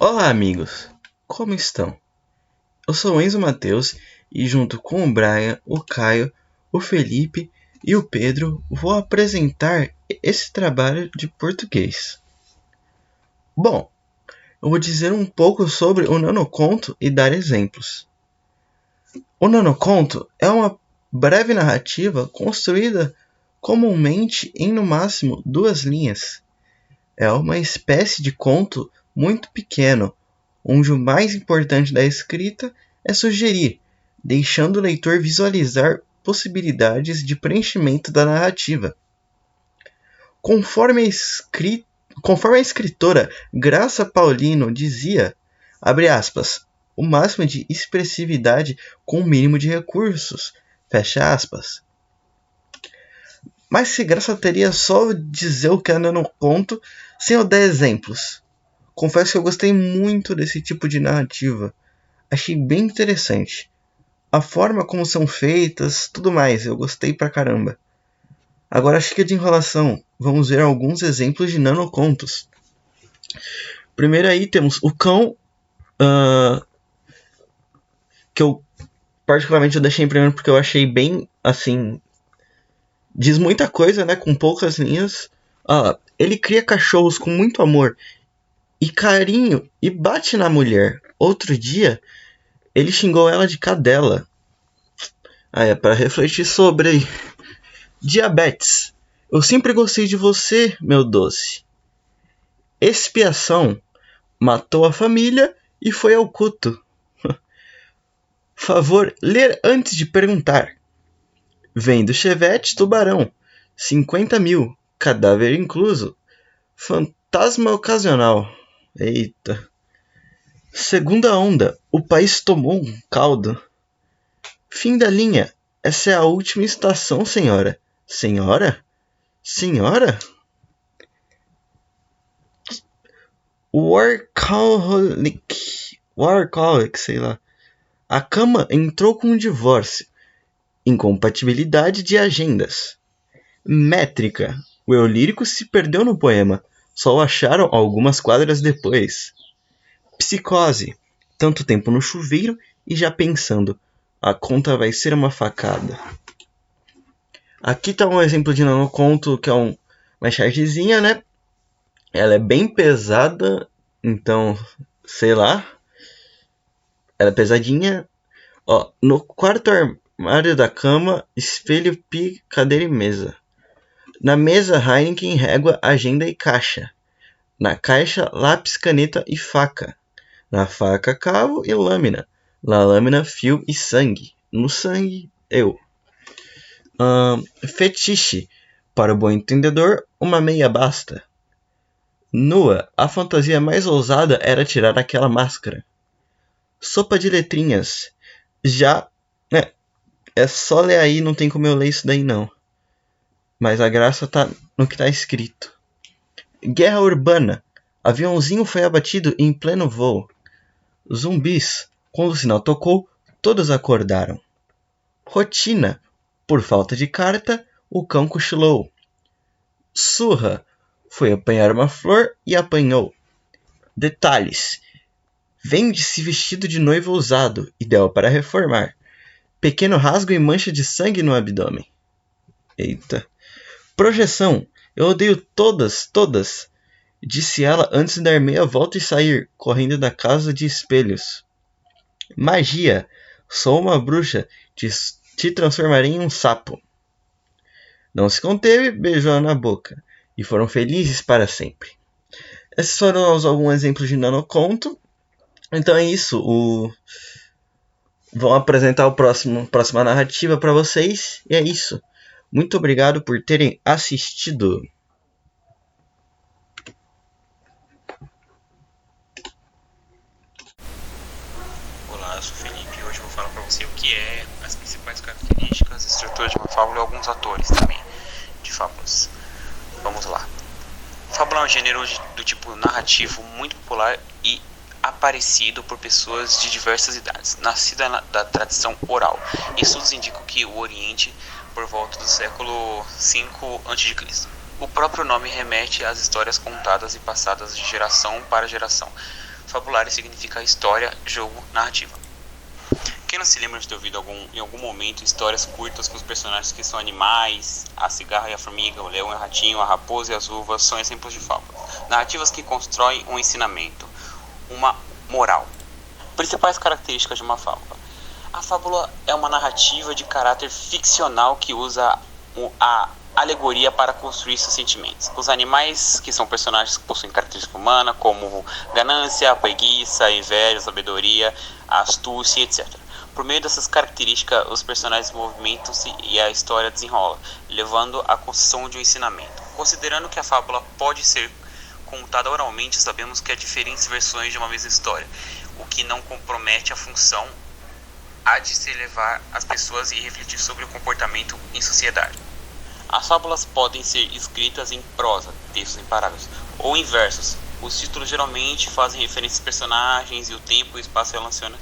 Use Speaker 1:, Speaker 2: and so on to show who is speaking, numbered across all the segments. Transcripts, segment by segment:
Speaker 1: Olá, amigos! Como estão? Eu sou o Enzo Matheus e, junto com o Brian, o Caio, o Felipe e o Pedro, vou apresentar esse trabalho de português. Bom, eu vou dizer um pouco sobre o nanoconto e dar exemplos. O nanoconto é uma breve narrativa construída comumente em no máximo 2 linhas. É uma espécie de conto muito pequeno, onde o mais importante da escrita é sugerir, deixando o leitor visualizar possibilidades de preenchimento da narrativa. Conforme a escritora Graça Paulino dizia, abre aspas, o máximo de expressividade com o mínimo de recursos, fecha aspas. Mas se Graça teria só dizer o que é nanoconto sem eu dar exemplos? Confesso que eu gostei muito desse tipo de narrativa. Achei bem interessante. A forma como são feitas, tudo mais, eu gostei pra caramba. Agora chega de enrolação, vamos ver alguns exemplos de nanocontos. Primeiro aí temos o cão, que eu particularmente eu deixei em primeiro porque eu achei bem, assim, diz muita coisa, né, com poucas linhas. Ele cria cachorros com muito amor e carinho e bate na mulher. Outro dia, ele xingou ela de cadela. É para refletir sobre diabetes. Eu sempre gostei de você, meu doce. Expiação. Matou a família e foi ao culto. Favor, ler antes de perguntar. Vem do Chevette Tubarão. 50 mil. Cadáver incluso. Fantasma ocasional. Eita. Segunda onda. O país tomou um caldo. Fim da linha. Essa é a última estação, senhora. Senhora? Senhora? Workaholic, sei lá. A cama entrou com um divórcio. Incompatibilidade de agendas. Métrica. O eu lírico se perdeu no poema. Só o acharam algumas quadras depois. Psicose. Tanto tempo no chuveiro e já pensando. A conta vai ser uma facada. Aqui tá um exemplo de nanoconto, que é uma chargezinha, né? Ela é bem pesada, então, sei lá. Ela é pesadinha. No quarto armário da cama, espelho, pia, cadeira e mesa. Na mesa, Heineken, régua, agenda e caixa. Na caixa, lápis, caneta e faca. Na faca, cabo e lâmina. Na lâmina, fio e sangue. No sangue, eu. Fetiche. Para o bom entendedor, uma meia basta. Nua, a fantasia mais ousada era tirar aquela máscara. Sopa de letrinhas. Já, é só ler aí, não tem como eu ler isso daí não. Mas a graça tá no que tá escrito. Guerra urbana. Aviãozinho foi abatido em pleno voo. Zumbis. Quando o sinal tocou, todos acordaram. Rotina. Por falta de carta, o cão cochilou. Surra. Foi apanhar uma flor e apanhou. Detalhes. Vende-se vestido de noiva usado, ideal para reformar. Pequeno rasgo e mancha de sangue no abdômen. Eita. Projeção. Eu odeio todas. Disse ela antes de dar meia volta e sair, correndo da casa de espelhos. Magia. Sou uma bruxa. Te transformarei em um sapo. Não se conteve, beijou-a na boca. E foram felizes para sempre. Esses foram alguns exemplos de nanoconto. Então é isso. Vão apresentar a próxima narrativa para vocês. E é isso. Muito obrigado por terem assistido.
Speaker 2: Olá, eu sou o Felipe e hoje eu vou falar para você o que é as principais características, estrutura de uma fábula e alguns atores também de fábulas. Vamos lá. Fábula é um gênero do tipo narrativo muito popular e aparecido por pessoas de diversas idades, nascida da tradição oral. Estudos indicam que o Oriente, por volta do século V a.C. O próprio nome remete às histórias contadas e passadas de geração para geração, fabulares significa história, jogo, narrativa. Quem não se lembra de ter ouvido em algum momento histórias curtas com os personagens que são animais, a cigarra e a formiga, o leão e o ratinho, a raposa e as uvas, são exemplos de fábulas. Narrativas que constroem um ensinamento, uma moral. Principais características de uma fábula. A fábula é uma narrativa de caráter ficcional que usa a alegoria para construir seus sentimentos. Os animais, que são personagens que possuem característica humana, como ganância, preguiça, inveja, sabedoria, astúcia, etc. Por meio dessas características, os personagens movimentam-se e a história desenrola, levando à construção de um ensinamento. Considerando que a fábula pode ser contada oralmente, sabemos que há diferentes versões de uma mesma história, o que não compromete a função há de se levar as pessoas e refletir sobre o comportamento em sociedade. As fábulas podem ser escritas em prosa, textos em parágrafos, ou em versos. Os títulos geralmente fazem referência aos personagens e o tempo e o espaço relacionam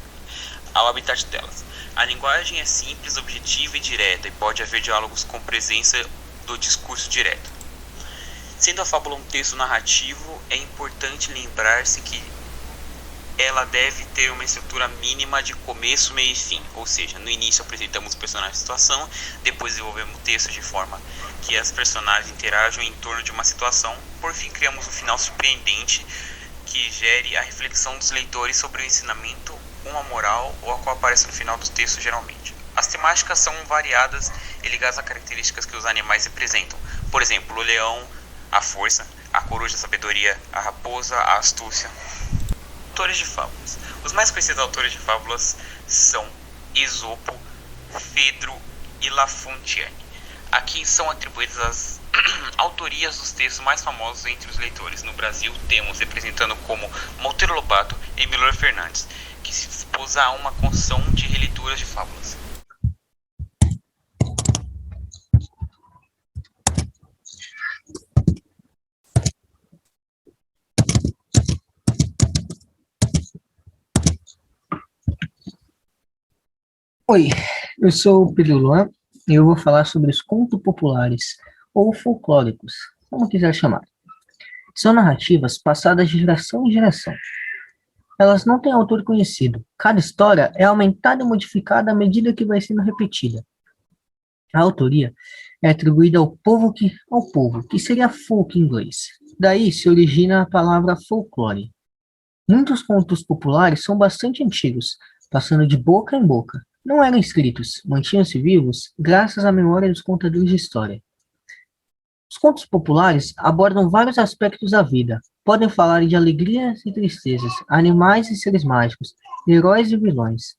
Speaker 2: ao habitat delas. A linguagem é simples, objetiva e direta, e pode haver diálogos com presença do discurso direto. Sendo a fábula um texto narrativo, é importante lembrar-se que ela deve ter uma estrutura mínima de começo, meio e fim, ou seja, no início apresentamos o personagem em situação, depois desenvolvemos o texto de forma que as personagens interajam em torno de uma situação, por fim criamos um final surpreendente que gere a reflexão dos leitores sobre o ensinamento, uma moral ou a qual aparece no final dos textos geralmente. As temáticas são variadas e ligadas a características que os animais representam, por exemplo, o leão, a força, a coruja, a sabedoria, a raposa, a astúcia. Autores de fábulas. Os mais conhecidos autores de fábulas são Esopo, Fedro e La Fontaine. Aqui são atribuídas as autorias dos textos mais famosos entre os leitores. No Brasil temos representando como Monteiro Lobato e Milor Fernandes, que se dispôs a uma construção de releituras de fábulas.
Speaker 3: Oi, eu sou o Pedro Luan e eu vou falar sobre os contos populares, ou folclóricos, como quiser chamar. São narrativas passadas de geração em geração. Elas não têm autor conhecido. Cada história é aumentada e modificada à medida que vai sendo repetida. A autoria é atribuída ao povo, que seria folk em inglês. Daí se origina a palavra folclore. Muitos contos populares são bastante antigos, passando de boca em boca. Não eram escritos, mantinham-se vivos graças à memória dos contadores de história. Os contos populares abordam vários aspectos da vida. Podem falar de alegrias e tristezas, animais e seres mágicos, heróis e vilões.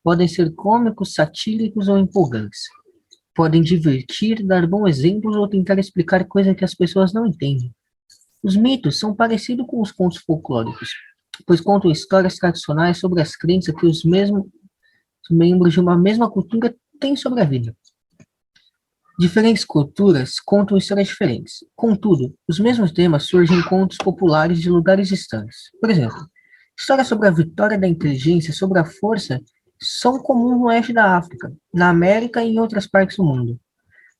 Speaker 3: Podem ser cômicos, satíricos ou empolgantes. Podem divertir, dar bons exemplos ou tentar explicar coisas que as pessoas não entendem. Os mitos são parecidos com os contos folclóricos, pois contam histórias tradicionais sobre as crenças que os membros de uma mesma cultura têm sobre a vida. Diferentes culturas contam histórias diferentes. Contudo, os mesmos temas surgem em contos populares de lugares distantes. Por exemplo, histórias sobre a vitória da inteligência sobre a força são comuns no oeste da África, na América e em outras partes do mundo.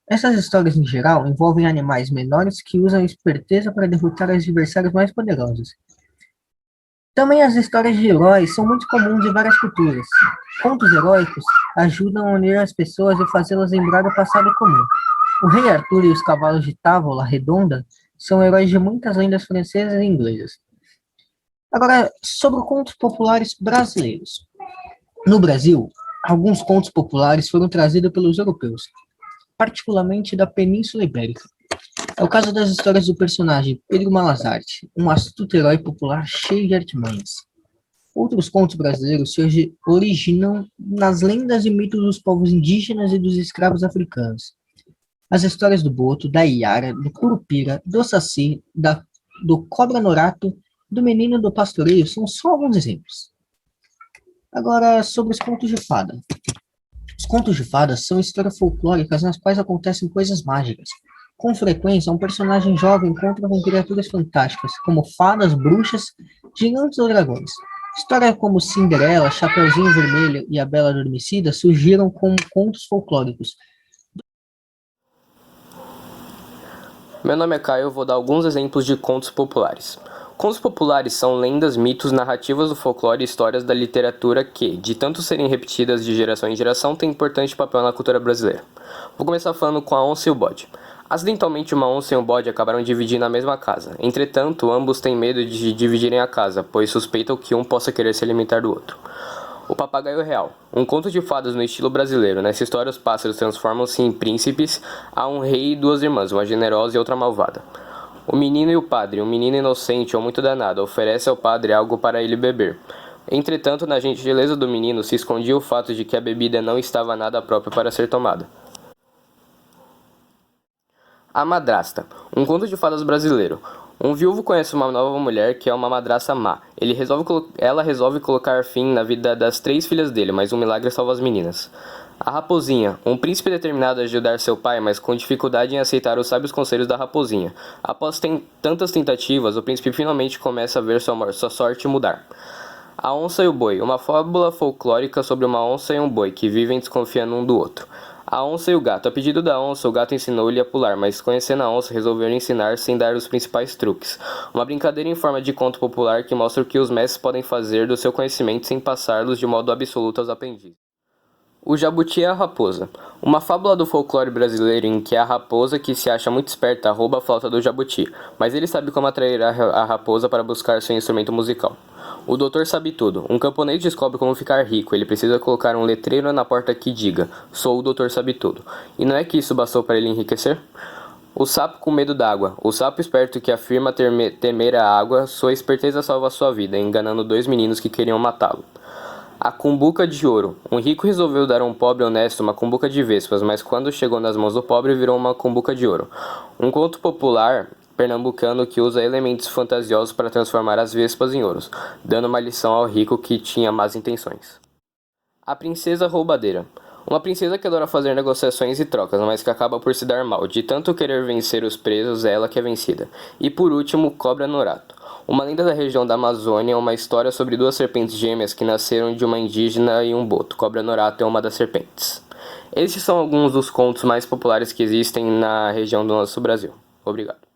Speaker 3: Essas histórias, em geral, envolvem animais menores que usam esperteza para derrotar os adversários mais poderosos. Também as histórias de heróis são muito comuns em várias culturas. Contos heróicos ajudam a unir as pessoas e fazê-las lembrar do passado comum. O rei Arthur e os cavalos de Távola Redonda são heróis de muitas lendas francesas e inglesas. Agora, sobre contos populares brasileiros. No Brasil, alguns contos populares foram trazidos pelos europeus, particularmente da Península Ibérica. É o caso das histórias do personagem Pedro Malazarte, um astuto herói popular cheio de artimanhas. Outros contos brasileiros se originam nas lendas e mitos dos povos indígenas e dos escravos africanos. As histórias do Boto, da Iara, do Curupira, do Saci, do Cobra Norato, do Menino do Pastoreio são só alguns exemplos. Agora, sobre os contos de fada. Os contos de fadas são histórias folclóricas nas quais acontecem coisas mágicas. Com frequência, um personagem jovem encontra com criaturas fantásticas, como fadas, bruxas, gigantes ou dragões. Histórias como Cinderela, Chapeuzinho Vermelho e A Bela Adormecida surgiram como contos folclóricos.
Speaker 4: Meu nome é Caio, eu vou dar alguns exemplos de contos populares. Contos populares são lendas, mitos, narrativas do folclore e histórias da literatura que, de tanto serem repetidas de geração em geração, têm importante papel na cultura brasileira. Vou começar falando com a onça e o bode. Acidentalmente, uma onça e um bode acabaram dividindo a mesma casa. Entretanto, ambos têm medo de dividirem a casa, pois suspeitam que um possa querer se alimentar do outro. O Papagaio Real. Um conto de fadas no estilo brasileiro. Nessa história, os pássaros transformam-se em príncipes. Há um rei e duas irmãs, uma generosa e outra malvada. O menino e o padre. Um menino inocente ou muito danado oferece ao padre algo para ele beber. Entretanto, na gentileza do menino se escondia o fato de que a bebida não estava nada própria para ser tomada. A Madrasta. Um conto de fadas brasileiro. Um viúvo conhece uma nova mulher que é uma madrasta má. Ela resolve colocar fim na vida das 3 filhas dele, mas um milagre salva as meninas. A Raposinha. Um príncipe determinado a ajudar seu pai, mas com dificuldade em aceitar os sábios conselhos da raposinha. Após tantas tentativas, o príncipe finalmente começa a ver sua sorte mudar. A Onça e o Boi. Uma fábula folclórica sobre uma onça e um boi que vivem desconfiando um do outro. A onça e o gato. A pedido da onça, o gato ensinou-lhe a pular, mas conhecendo a onça, resolveram ensinar sem dar os principais truques. Uma brincadeira em forma de conto popular que mostra o que os mestres podem fazer do seu conhecimento sem passá-los de modo absoluto aos aprendizes. O Jabuti e a Raposa. Uma fábula do folclore brasileiro em que a raposa, que se acha muito esperta, rouba a flauta do jabuti, mas ele sabe como atrair a raposa para buscar seu instrumento musical. O Doutor Sabe Tudo. Um camponês descobre como ficar rico. Ele precisa colocar um letreiro na porta que diga: "Sou o Doutor Sabe Tudo". E não é que isso bastou para ele enriquecer? O Sapo com Medo d'Água. O sapo esperto que afirma temer a água, sua esperteza salva sua vida, enganando 2 meninos que queriam matá-lo. A Cumbuca de Ouro. Um rico resolveu dar a um pobre honesto uma cumbuca de vespas, mas quando chegou nas mãos do pobre virou uma cumbuca de ouro. Um conto popular pernambucano que usa elementos fantasiosos para transformar as vespas em ouros, dando uma lição ao rico que tinha más intenções. A Princesa Roubadeira. Uma princesa que adora fazer negociações e trocas, mas que acaba por se dar mal. De tanto querer vencer os presos, é ela que é vencida. E por último, Cobra Norato. Uma lenda da região da Amazônia é uma história sobre 2 serpentes gêmeas que nasceram de uma indígena e um boto. Cobra Norato é uma das serpentes. Estes são alguns dos contos mais populares que existem na região do nosso Brasil. Obrigado.